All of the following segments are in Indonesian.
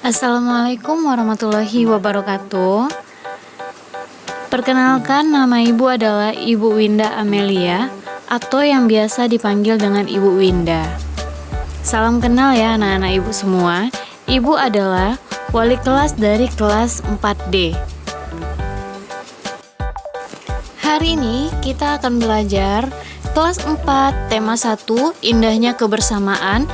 Assalamualaikum warahmatullahi wabarakatuh. Perkenalkan, nama Ibu adalah Ibu Winda Amelia atau yang biasa dipanggil dengan Ibu Winda. Salam kenal ya anak-anak Ibu semua. Ibu adalah wali kelas dari kelas 4D. Hari ini kita akan belajar kelas 4, tema 1, indahnya kebersamaan.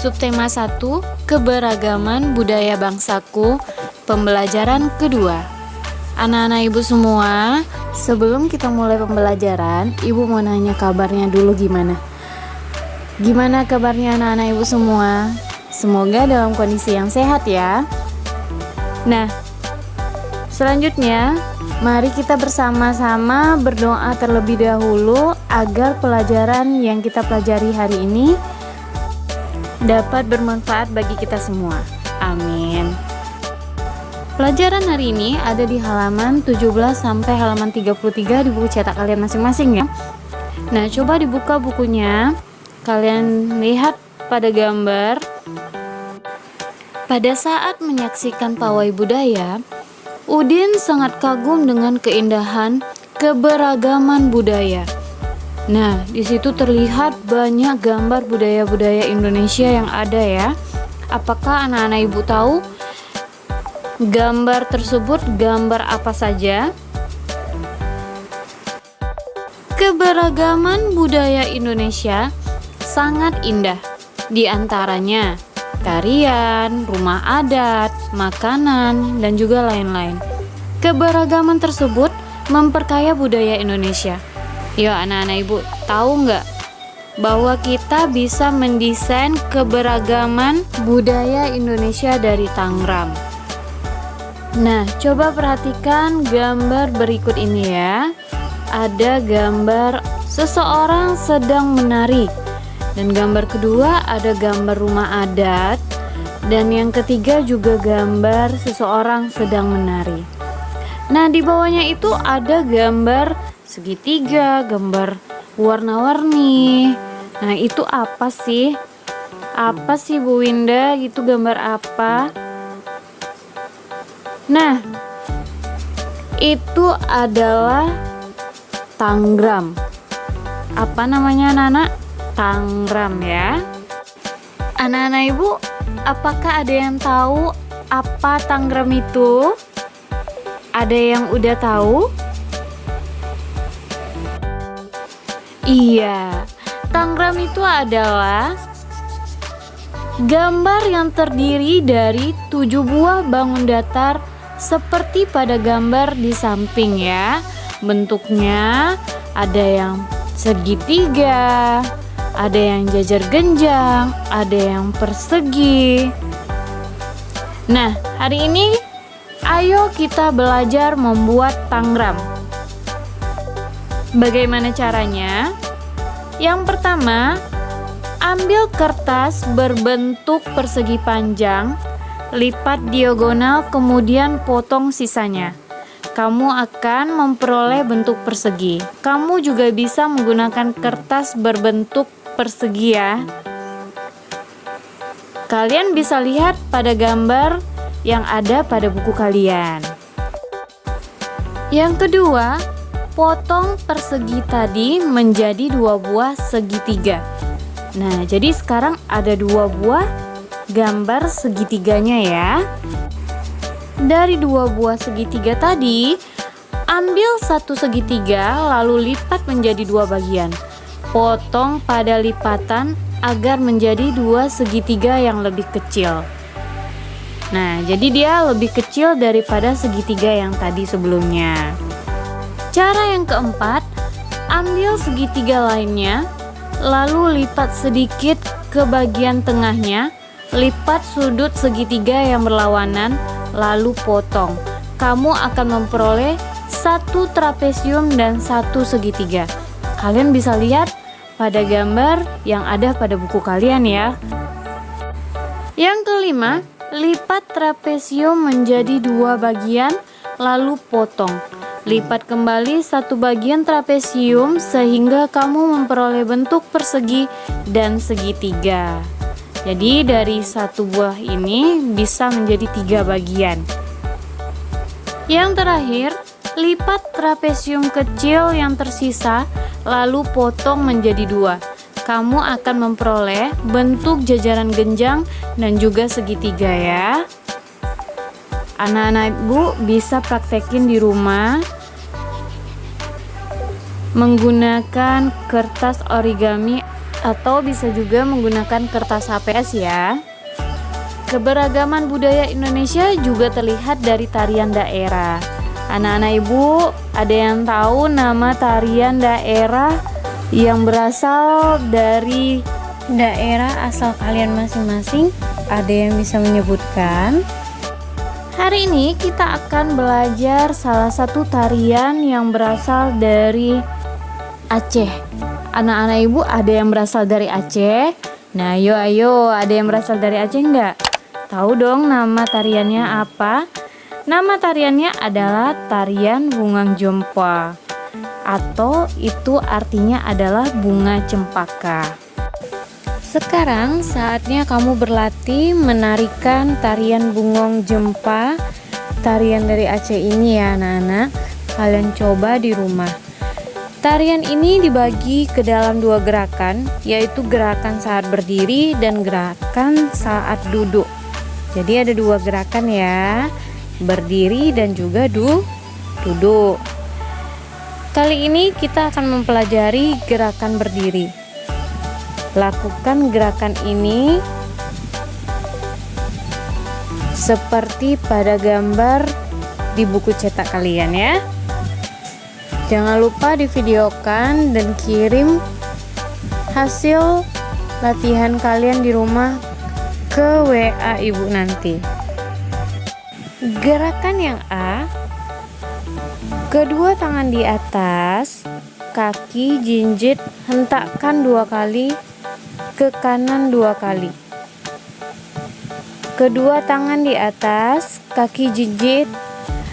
Subtema 1, keberagaman budaya bangsaku, pembelajaran kedua. Anak-anak Ibu semua, sebelum kita mulai pembelajaran, Ibu mau nanya kabarnya dulu gimana? Gimana kabarnya anak-anak Ibu semua? Semoga dalam kondisi yang sehat ya. Nah, selanjutnya, mari kita bersama-sama berdoa terlebih dahulu agar pelajaran yang kita pelajari hari ini dapat bermanfaat bagi kita semua. Amin. Pelajaran hari ini ada di halaman 17 sampai halaman 33 di buku cetak kalian masing-masing ya. Nah, coba dibuka bukunya. Kalian lihat pada gambar. Pada saat menyaksikan pawai budaya, Udin sangat kagum dengan keindahan keberagaman budaya. Nah, di situ terlihat banyak gambar budaya-budaya Indonesia yang ada ya. Apakah anak-anak Ibu tahu gambar tersebut gambar apa saja? Keberagaman budaya Indonesia sangat indah. Di antaranya tarian, rumah adat, makanan, dan juga lain-lain. Keberagaman tersebut memperkaya budaya Indonesia. Yo anak-anak Ibu, tahu nggak bahwa kita bisa mendesain keberagaman budaya Indonesia dari Tangram? Nah, coba perhatikan gambar berikut ini ya. Ada gambar seseorang sedang menari. Dan gambar kedua ada gambar rumah adat. Dan yang ketiga juga gambar seseorang sedang menari. Nah, di bawahnya itu ada gambar segitiga, gambar warna-warni. Nah, itu apa sih? Apa sih Bu Winda? Gitu gambar apa? Nah, itu adalah Tangram. Apa namanya anak-anak? Tangram ya. Anak-anak Ibu, apakah ada yang tahu apa Tangram itu? Ada yang udah tahu? Iya, Tangram itu adalah gambar yang terdiri dari 7 buah bangun datar seperti pada gambar di samping ya. Bentuknya ada yang segitiga, ada yang jajar genjang, ada yang persegi. Nah, hari ini ayo kita belajar membuat Tangram. Bagaimana caranya? Yang pertama, ambil kertas berbentuk persegi panjang, lipat diagonal, kemudian potong sisanya. Kamu akan memperoleh bentuk persegi. Kamu juga bisa menggunakan kertas berbentuk persegi ya. Kalian bisa lihat pada gambar yang ada pada buku kalian. Yang kedua, potong persegi tadi menjadi 2 buah segitiga. Nah, jadi sekarang ada 2 buah gambar segitiganya ya. Dari 2 buah segitiga tadi, ambil satu segitiga lalu lipat menjadi 2 bagian. Potong pada lipatan agar menjadi 2 segitiga yang lebih kecil. Nah, jadi dia lebih kecil daripada segitiga yang tadi sebelumnya. Cara yang keempat, ambil segitiga lainnya, lalu lipat sedikit ke bagian tengahnya, lipat sudut segitiga yang berlawanan, lalu potong. Kamu akan memperoleh 1 trapesium dan 1 segitiga. Kalian bisa lihat pada gambar yang ada pada buku kalian ya. Yang kelima, lipat trapesium menjadi 2 bagian, lalu potong. Lipat kembali 1 bagian trapesium sehingga kamu memperoleh bentuk persegi dan segitiga. Jadi dari satu buah ini bisa menjadi 3 bagian. Yang terakhir, lipat trapesium kecil yang tersisa lalu potong menjadi 2. Kamu akan memperoleh bentuk jajaran genjang dan juga segitiga ya. Anak-anak ibu bisa praktekin di rumah menggunakan kertas origami atau bisa juga menggunakan kertas HPS ya. Keberagaman budaya Indonesia juga terlihat dari tarian daerah. Anak-anak ibu, ada yang tahu nama tarian daerah yang berasal dari daerah asal kalian masing-masing? Ada yang bisa menyebutkan? Hari ini kita akan belajar salah satu tarian yang berasal dari Aceh. Anak-anak ibu ada yang berasal dari Aceh? Nah ayo, ada yang berasal dari Aceh enggak? Tahu dong nama tariannya apa? Nama tariannya adalah tarian Bungang Jompa, atau itu artinya adalah bunga cempaka. Sekarang saatnya kamu berlatih menarikan tarian Bungang Jompa, tarian dari Aceh ini ya anak-anak. Kalian coba di rumah. Tarian ini dibagi ke dalam 2 gerakan, yaitu gerakan saat berdiri dan gerakan saat duduk. Jadi ada 2 gerakan ya, berdiri dan juga duduk. Kali ini kita akan mempelajari gerakan berdiri. Lakukan gerakan ini seperti pada gambar di buku cetak kalian ya. Jangan lupa divideokan dan kirim hasil latihan kalian di rumah ke WA ibu nanti. Gerakan yang A, kedua tangan di atas, kaki jinjit hentakkan 2 kali, ke kanan 2 kali. Kedua tangan di atas, kaki jinjit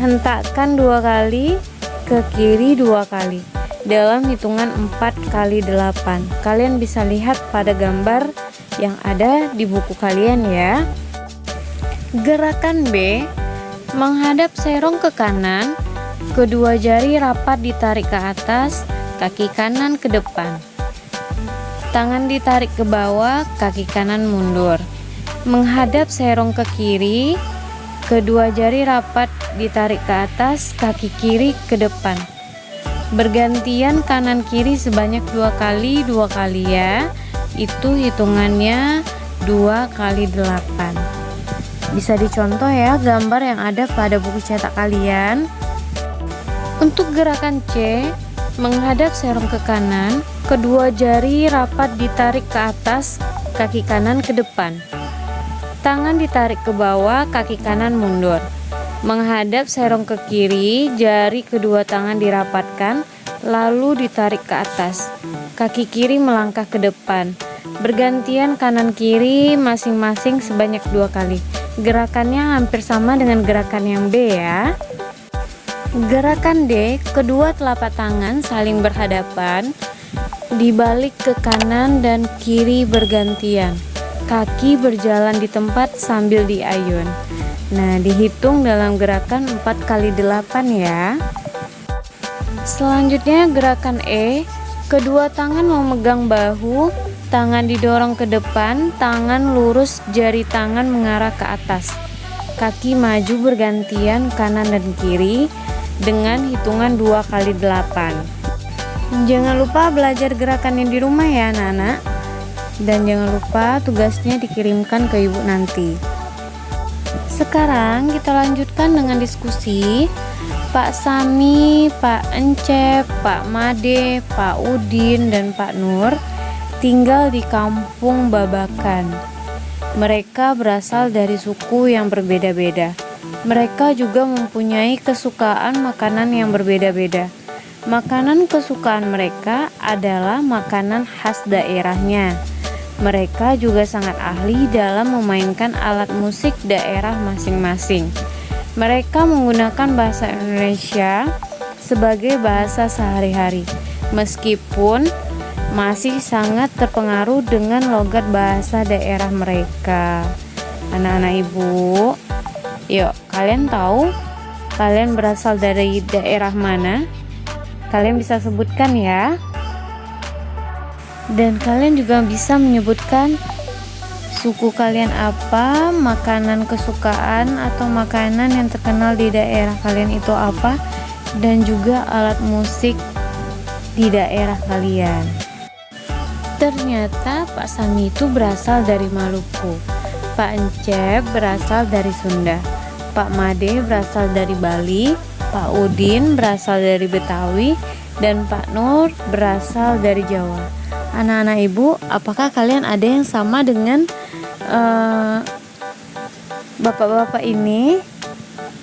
hentakkan 2 kali, ke kiri 2 kali. Dalam hitungan 4 kali 8. Kalian bisa lihat pada gambar yang ada di buku kalian ya. Gerakan B, menghadap serong ke kanan, kedua jari rapat ditarik ke atas, kaki kanan ke depan. Tangan ditarik ke bawah, kaki kanan mundur. Menghadap serong ke kiri, kedua jari rapat ditarik ke atas, kaki kiri ke depan. Bergantian kanan kiri sebanyak 2 kali ya. Itu hitungannya 2 kali 8. Bisa dicontoh ya gambar yang ada pada buku cetak kalian. Untuk gerakan C, menghadap serong ke kanan, kedua jari rapat ditarik ke atas, kaki kanan ke depan. Tangan ditarik ke bawah, kaki kanan mundur. Menghadap serong ke kiri, jari kedua tangan dirapatkan, lalu ditarik ke atas. Kaki kiri melangkah ke depan. Bergantian kanan kiri masing-masing sebanyak 2 kali. Gerakannya hampir sama dengan gerakan yang B ya. Gerakan D, kedua telapak tangan saling berhadapan, dibalik ke kanan dan kiri bergantian. Kaki berjalan di tempat sambil diayun. Nah, dihitung dalam gerakan 4 kali 8 ya. Selanjutnya gerakan E, kedua tangan memegang bahu, tangan didorong ke depan, tangan lurus, jari tangan mengarah ke atas. Kaki maju bergantian kanan dan kiri dengan hitungan 2 kali 8. Jangan lupa belajar gerakannya di rumah ya anak-anak. Dan jangan lupa tugasnya dikirimkan ke ibu nanti. Sekarang kita lanjutkan dengan diskusi. Pak Sami, Pak Encep, Pak Made, Pak Udin, dan Pak Nur tinggal di kampung Babakan. Mereka berasal dari suku yang berbeda-beda. Mereka juga mempunyai kesukaan makanan yang berbeda-beda. Makanan kesukaan mereka adalah makanan khas daerahnya. Mereka juga sangat ahli dalam memainkan alat musik daerah masing-masing. Mereka menggunakan bahasa Indonesia sebagai bahasa sehari-hari. Meskipun masih sangat terpengaruh dengan logat bahasa daerah mereka. Anak-anak ibu, yuk kalian tahu kalian berasal dari daerah mana? Kalian bisa sebutkan ya. Dan kalian juga bisa menyebutkan suku kalian apa, makanan kesukaan atau makanan yang terkenal di daerah kalian itu apa, dan juga alat musik di daerah kalian. Ternyata Pak Sami itu berasal dari Maluku, Pak Encep berasal dari Sunda, Pak Made berasal dari Bali, Pak Udin berasal dari Betawi, dan Pak Nur berasal dari Jawa. Anak-anak ibu, apakah kalian ada yang sama dengan bapak-bapak ini?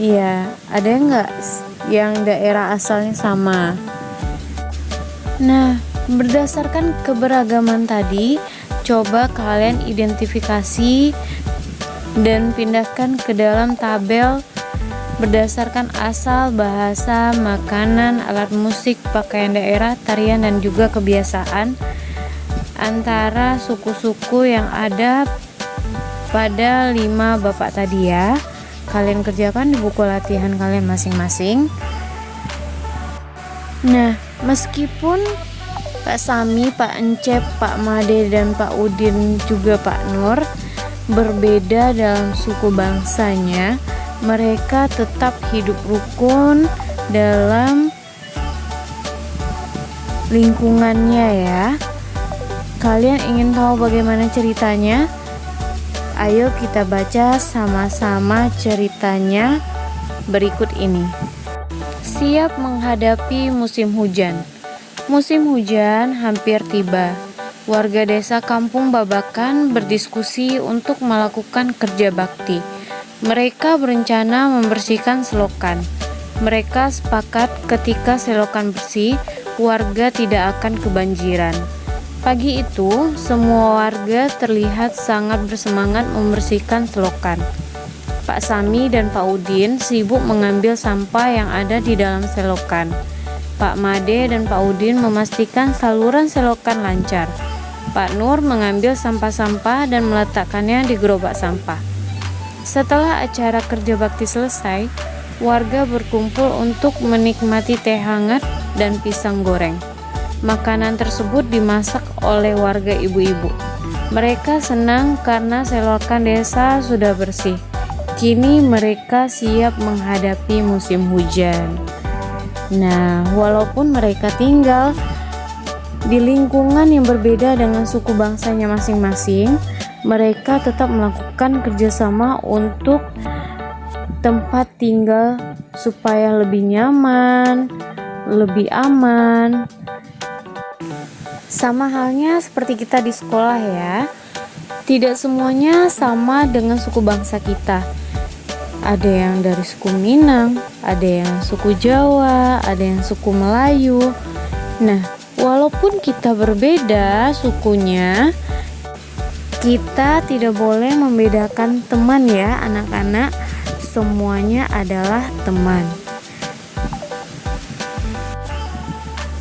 Iya, ada nggak yang daerah asalnya sama? Nah, berdasarkan keberagaman tadi, coba kalian identifikasi dan pindahkan ke dalam tabel berdasarkan asal, bahasa, makanan, alat musik, pakaian daerah, tarian, dan juga kebiasaan antara suku-suku yang ada pada 5 bapak tadi ya. Kalian kerjakan di buku latihan kalian masing-masing. Nah, meskipun Pak Sami, Pak Encep, Pak Made, dan Pak Udin juga Pak Nur berbeda dalam suku bangsanya, mereka tetap hidup rukun dalam lingkungannya ya. Kalian ingin tahu bagaimana ceritanya? Ayo kita baca sama-sama ceritanya berikut ini. Siap menghadapi musim hujan. Musim hujan hampir tiba. Warga desa Kampung Babakan berdiskusi untuk melakukan kerja bakti. Mereka berencana membersihkan selokan. Mereka sepakat ketika selokan bersih, warga tidak akan kebanjiran. Pagi itu, semua warga terlihat sangat bersemangat membersihkan selokan. Pak Sami dan Pak Udin sibuk mengambil sampah yang ada di dalam selokan. Pak Made dan Pak Udin memastikan saluran selokan lancar. Pak Nur mengambil sampah-sampah dan meletakkannya di gerobak sampah. Setelah acara kerja bakti selesai, warga berkumpul untuk menikmati teh hangat dan pisang goreng. Makanan tersebut dimasak oleh warga ibu-ibu. Mereka senang karena selokan desa sudah bersih. Kini mereka siap menghadapi musim hujan. Nah, walaupun mereka tinggal di lingkungan yang berbeda dengan suku bangsanya masing-masing, mereka tetap melakukan kerjasama untuk tempat tinggal supaya lebih nyaman, lebih aman. Sama halnya seperti kita di sekolah ya. Tidak semuanya sama dengan suku bangsa kita. Ada yang dari suku Minang, ada yang suku Jawa, ada yang suku Melayu. Nah, walaupun kita berbeda sukunya, kita tidak boleh membedakan teman ya anak-anak. Semuanya adalah teman.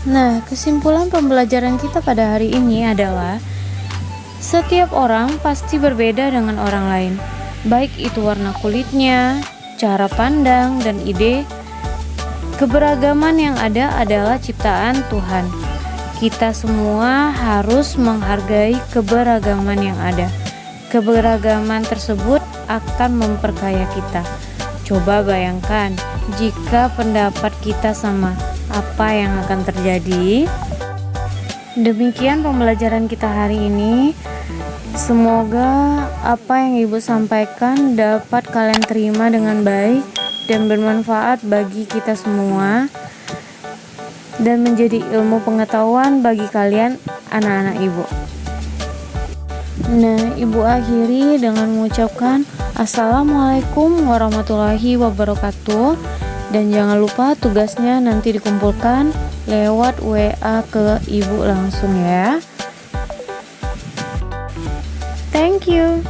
Nah, kesimpulan pembelajaran kita pada hari ini adalah setiap orang pasti berbeda dengan orang lain, baik itu warna kulitnya, cara pandang, dan ide. Keberagaman yang ada adalah ciptaan Tuhan. Kita semua harus menghargai keberagaman yang ada. Keberagaman tersebut akan memperkaya kita. Coba bayangkan jika pendapat kita sama, apa yang akan terjadi? Demikian pembelajaran kita hari ini. Semoga apa yang Ibu sampaikan dapat kalian terima dengan baik dan bermanfaat bagi kita semua dan menjadi ilmu pengetahuan bagi kalian anak-anak Ibu. Nah, Ibu akhiri dengan mengucapkan Assalamualaikum warahmatullahi wabarakatuh. Dan jangan lupa tugasnya nanti dikumpulkan lewat WA ke Ibu langsung ya. Thank you.